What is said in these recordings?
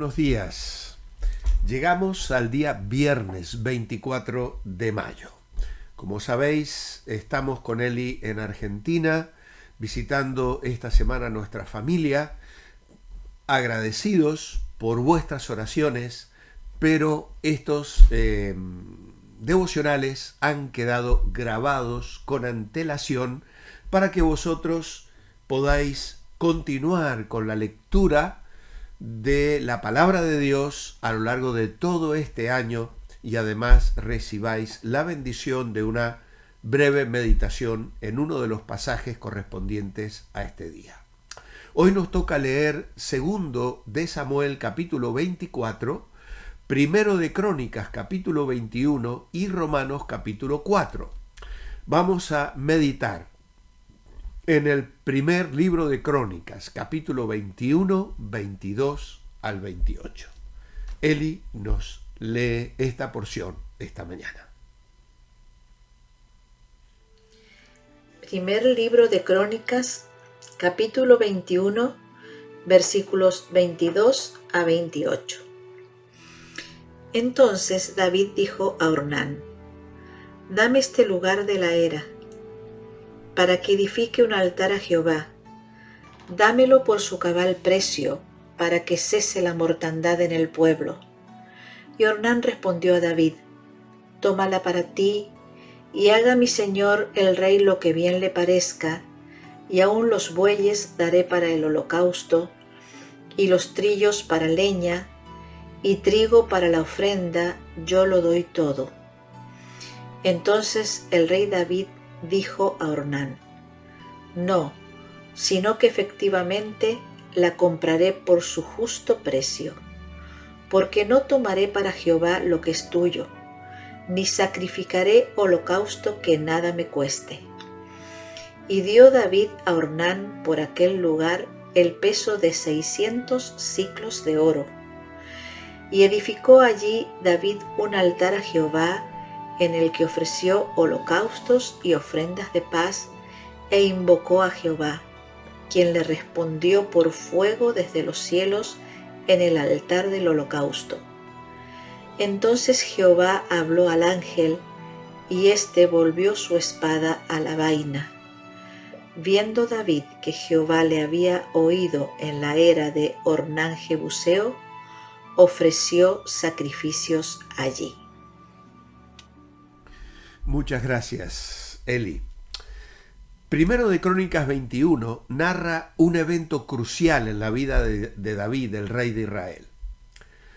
buenos días. Llegamos al día viernes 24 de mayo. Como sabéis, estamos con Eli en Argentina, visitando esta semana a nuestra familia, agradecidos por vuestras oraciones, pero estos devocionales han quedado grabados con antelación para que vosotros podáis continuar con la lectura de la palabra de Dios a lo largo de todo este año y además recibáis la bendición de una breve meditación en uno de los pasajes correspondientes a este día. Hoy nos toca leer segundo de Samuel capítulo 24, primero de Crónicas capítulo 21 y Romanos capítulo 4. Vamos a meditar en el primer libro de Crónicas, capítulo 21, 22 al 28. Eli nos lee esta porción esta mañana. Primer libro de Crónicas, capítulo 21, versículos 22 a 28. Entonces David dijo a Ornán: «Dame este lugar de la era, para que edifique un altar a Jehová. Dámelo por su cabal precio, para que cese la mortandad en el pueblo». Y Ornán respondió a David: «Tómala para ti, y haga mi señor el rey lo que bien le parezca, y aun los bueyes daré para el holocausto, y los trillos para leña, y trigo para la ofrenda, yo lo doy todo». Entonces el rey David dijo a Ornán: «No, sino que efectivamente la compraré por su justo precio, porque no tomaré para Jehová lo que es tuyo, ni sacrificaré holocausto que nada me cueste». Y dio David a Ornán por aquel lugar el peso de 600 siclos de oro. Y edificó allí David un altar a Jehová, en el que ofreció holocaustos y ofrendas de paz, e invocó a Jehová, quien le respondió por fuego desde los cielos en el altar del holocausto. Entonces Jehová habló al ángel, y éste volvió su espada a la vaina. Viendo David que Jehová le había oído en la era de Ornán Jebuseo, ofreció sacrificios allí. Muchas gracias, Eli. Primero de Crónicas 21 narra un evento crucial en la vida de David, el rey de Israel.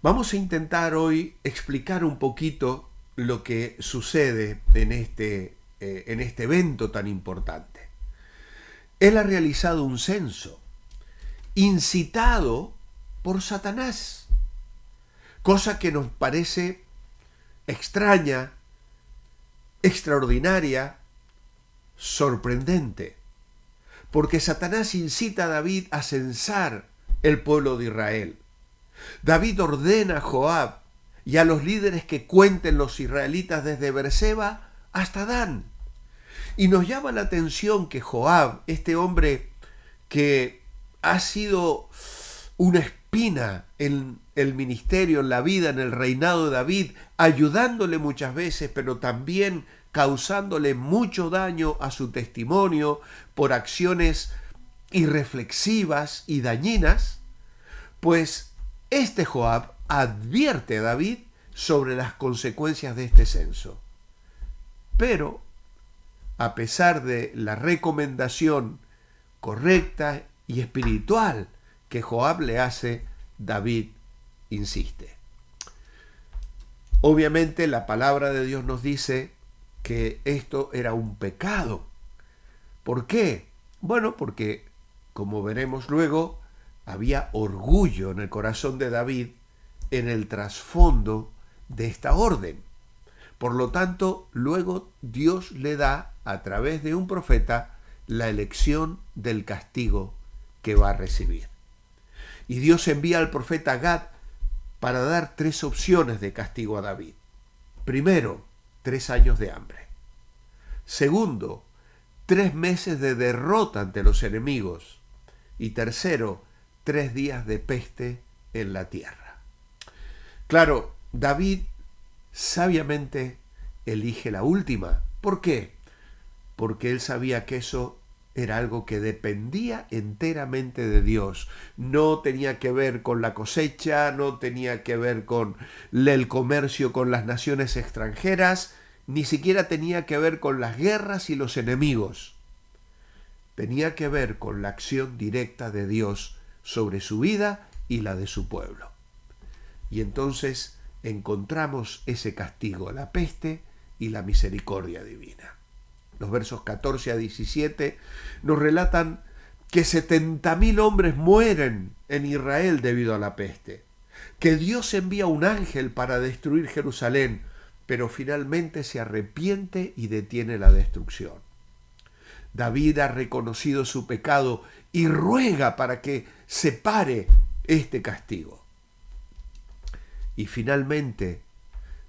Vamos a intentar hoy explicar un poquito lo que sucede en este evento tan importante. Él ha realizado un censo incitado por Satanás, cosa que nos parece extraña, extraordinaria, sorprendente, porque Satanás incita a David a censar el pueblo de Israel. David ordena a Joab y a los líderes que cuenten los israelitas desde Beerseba hasta Dan. Y nos llama la atención que Joab, este hombre que ha sido una espina en el ministerio, en la vida, en el reinado de David, ayudándole muchas veces, pero también causándole mucho daño a su testimonio por acciones irreflexivas y dañinas, pues este Joab advierte a David sobre las consecuencias de este censo. Pero, a pesar de la recomendación correcta y espiritual que Joab le hace, David insiste. Obviamente la palabra de Dios nos dice que esto era un pecado. ¿Por qué? Bueno, porque, como veremos luego, había orgullo en el corazón de David en el trasfondo de esta orden. Por lo tanto, luego Dios le da, a través de un profeta, la elección del castigo que va a recibir. Y Dios envía al profeta Gad para dar 3 opciones de castigo a David. Primero, 3 años de hambre. Segundo, 3 meses de derrota ante los enemigos. Y tercero, 3 días de peste en la tierra. Claro, David sabiamente elige la última. ¿Por qué? Porque él sabía que eso era algo que dependía enteramente de Dios. No tenía que ver con la cosecha, no tenía que ver con el comercio con las naciones extranjeras, ni siquiera tenía que ver con las guerras y los enemigos. Tenía que ver con la acción directa de Dios sobre su vida y la de su pueblo. Y entonces encontramos ese castigo, la peste y la misericordia divina. Los versos 14 a 17 nos relatan que 70.000 hombres mueren en Israel debido a la peste, que Dios envía un ángel para destruir Jerusalén, pero finalmente se arrepiente y detiene la destrucción. David ha reconocido su pecado y ruega para que se pare este castigo. Y finalmente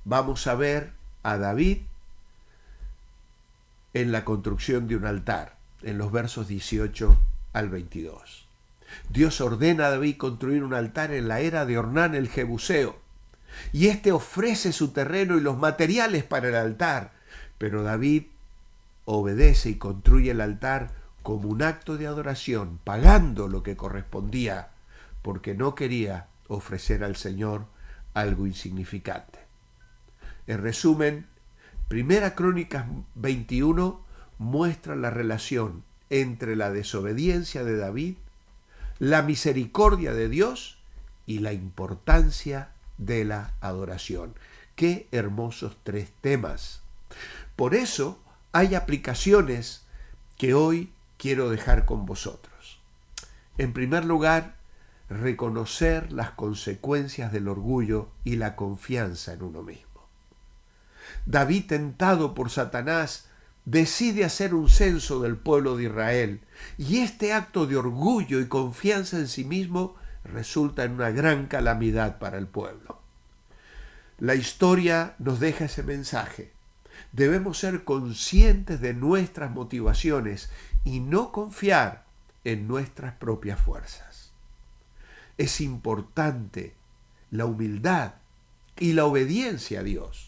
vamos a ver a David en la construcción de un altar, en los versos 18 al 22. Dios ordena a David construir un altar en la era de Ornán el Jebuseo, y éste ofrece su terreno y los materiales para el altar, pero David obedece y construye el altar como un acto de adoración, pagando lo que correspondía, porque no quería ofrecer al Señor algo insignificante. En resumen, Primera Crónicas 21 muestra la relación entre la desobediencia de David, la misericordia de Dios y la importancia de la adoración. Qué hermosos 3 temas. Por eso hay aplicaciones que hoy quiero dejar con vosotros. En primer lugar, reconocer las consecuencias del orgullo y la confianza en uno mismo. David, tentado por Satanás, decide hacer un censo del pueblo de Israel, y este acto de orgullo y confianza en sí mismo resulta en una gran calamidad para el pueblo. La historia nos deja ese mensaje. Debemos ser conscientes de nuestras motivaciones y no confiar en nuestras propias fuerzas. Es importante la humildad y la obediencia a Dios.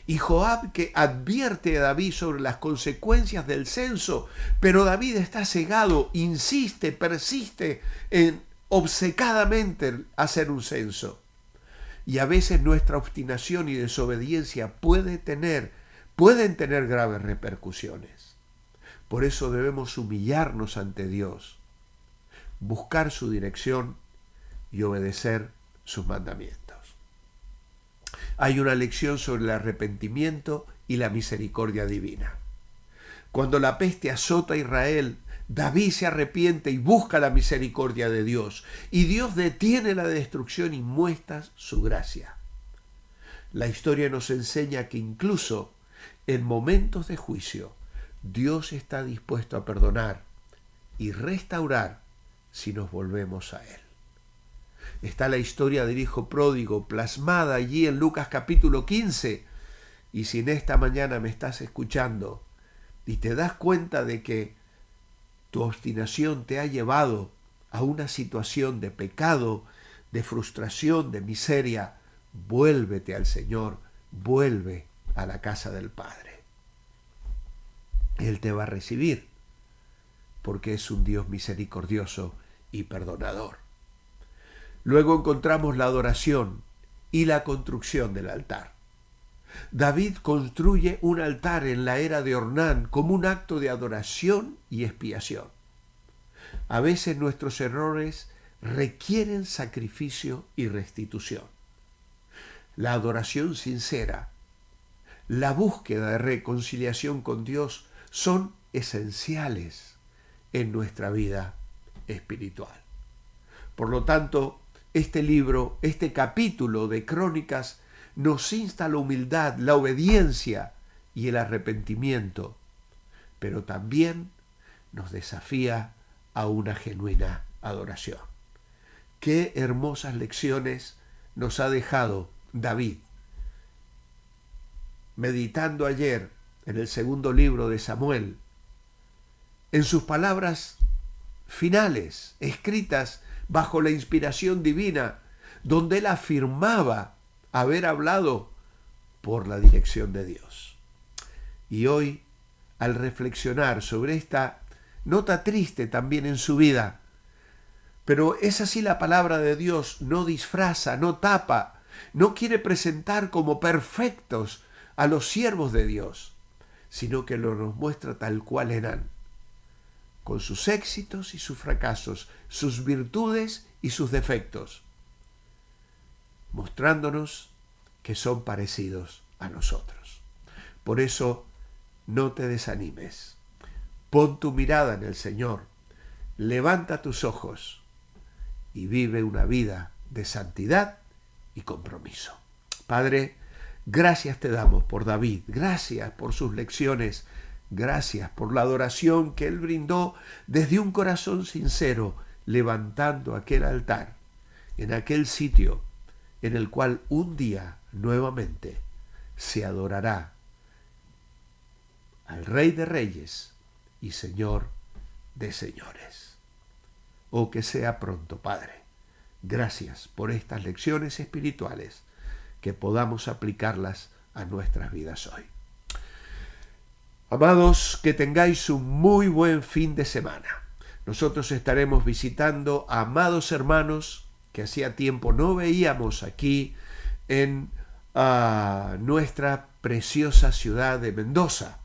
Y Joab, que advierte a David sobre las consecuencias del censo, pero David está cegado, insiste, persiste en obcecadamente hacer un censo. Y a veces nuestra obstinación y desobediencia pueden tener graves repercusiones. Por eso debemos humillarnos ante Dios, buscar su dirección y obedecer sus mandamientos. Hay una lección sobre el arrepentimiento y la misericordia divina. Cuando la peste azota a Israel, David se arrepiente y busca la misericordia de Dios, y Dios detiene la destrucción y muestra su gracia. La historia nos enseña que incluso en momentos de juicio, Dios está dispuesto a perdonar y restaurar si nos volvemos a Él. Está la historia del hijo pródigo plasmada allí en Lucas capítulo 15. Y si en esta mañana me estás escuchando y te das cuenta de que tu obstinación te ha llevado a una situación de pecado, de frustración, de miseria, vuélvete al Señor, vuelve a la casa del Padre. Él te va a recibir porque es un Dios misericordioso y perdonador. Luego encontramos la adoración y la construcción del altar. David construye un altar en la era de Ornán como un acto de adoración y expiación. A veces nuestros errores requieren sacrificio y restitución. La adoración sincera, la búsqueda de reconciliación con Dios son esenciales en nuestra vida espiritual. Por lo tanto, este libro, este capítulo de Crónicas nos insta a la humildad, la obediencia y el arrepentimiento, pero también nos desafía a una genuina adoración. Qué hermosas lecciones nos ha dejado David. Meditando ayer en el segundo libro de Samuel, en sus palabras finales, escritas bajo la inspiración divina, donde él afirmaba haber hablado por la dirección de Dios. Y hoy, al reflexionar sobre esta nota triste también en su vida, pero es así la palabra de Dios, no disfraza, no tapa, no quiere presentar como perfectos a los siervos de Dios, sino que nos muestra tal cual eran, con sus éxitos y sus fracasos, sus virtudes y sus defectos, mostrándonos que son parecidos a nosotros. Por eso, no te desanimes. Pon tu mirada en el Señor, levanta tus ojos y vive una vida de santidad y compromiso. Padre, gracias te damos por David, gracias por sus lecciones, gracias por la adoración que él brindó desde un corazón sincero, levantando aquel altar en aquel sitio en el cual un día nuevamente se adorará al Rey de Reyes y Señor de Señores. Oh, que sea pronto, Padre. Gracias por estas lecciones espirituales, que podamos aplicarlas a nuestras vidas hoy. Amados, que tengáis un muy buen fin de semana. Nosotros estaremos visitando a amados hermanos que hacía tiempo no veíamos aquí en nuestra preciosa ciudad de Mendoza.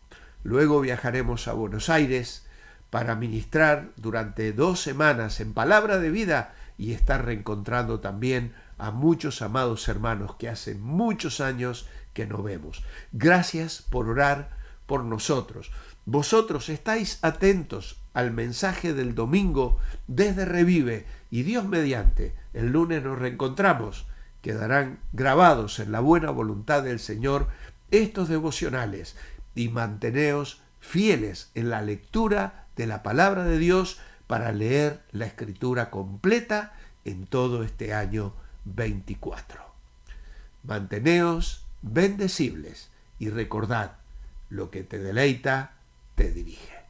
Luego viajaremos a Buenos Aires para ministrar durante 2 semanas en Palabra de Vida y estar reencontrando también a muchos amados hermanos que hace muchos años que no vemos. Gracias por orar por nosotros. Vosotros estáis atentos al mensaje del domingo desde Revive y Dios mediante, el lunes nos reencontramos. Quedarán grabados en la buena voluntad del Señor estos devocionales y manteneos fieles en la lectura de la palabra de Dios para leer la Escritura completa en todo este año 24. Manteneos bendecibles y recordad, lo que te deleita, te dirige.